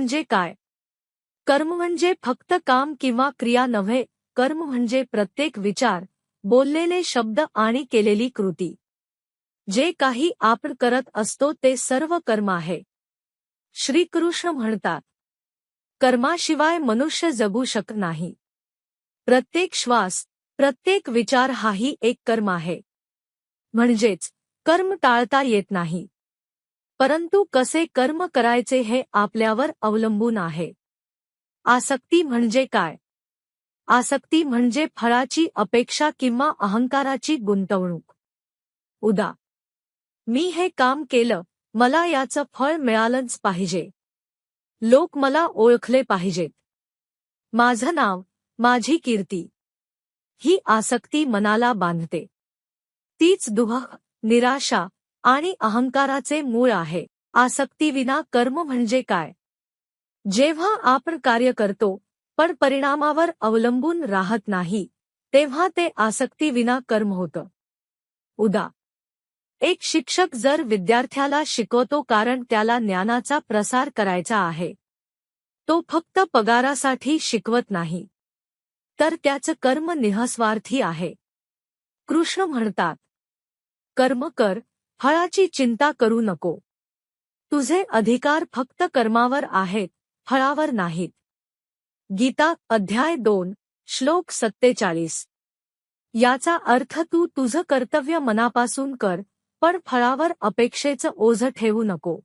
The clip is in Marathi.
म्हणजे काय? कर्म म्हणजे फक्त काम किंवा क्रिया नव्हे, कर्म म्हणजे प्रत्येक विचार, बोललेले शब्द आणि केलेली कृती. जे काही आपण करत असतो ते सर्व कर्म आहे. श्रीकृष्ण म्हणतात, कर्माशिवाय मनुष्य जगू शकत नाही. प्रत्येक श्वास, प्रत्येक विचार हाही एक कर्म आहे. म्हणजेच कर्म टाळता येत नाही. परंतु कसे कर्म करायचे हे आपल्यावर अवलंबून आहे. आसक्ती म्हणजे काय? आसक्ती म्हणजे फळाची अपेक्षा किंवा अहंकाराची गुंतवणूक. उदा. मी हे काम केलं, मला याचं फळ मिळालंच पाहिजे. लोक मला ओळखले पाहिजेत. माझं नाव, माझी कीर्ती. ही आसक्ती मनाला बांधते. तीच दुःख, निराशा आणि अहंकाराचे मूळ आहे. आसक्तीविना कर्म म्हणजे काय? जेव्हा आपण कार्य करतो पण परिणामावर अवलंबून राहत नाही, तेव्हा ते आसक्तीविना कर्म होतं. उदा. एक शिक्षक जर विद्यार्थ्याला शिकवतो कारण त्याला ज्ञानाचा प्रसार करायचा आहे. तो फक्त पगारासाठी शिकवत नाही. तर त्याचं कर्म निःस्वार्थी आहे. कृष्ण म्हणतात, कर्म कर, फळाची चिंता करू नको. तुझे अधिकार फक्त कर्मावर आहेत, फळावर नाहीत. गीता अध्याय 2 श्लोक 47. याचा अर्थ तू तुझं कर्तव्य मनापासून कर, पण फळावर अपेक्षेचं ओझं ठेवू नको.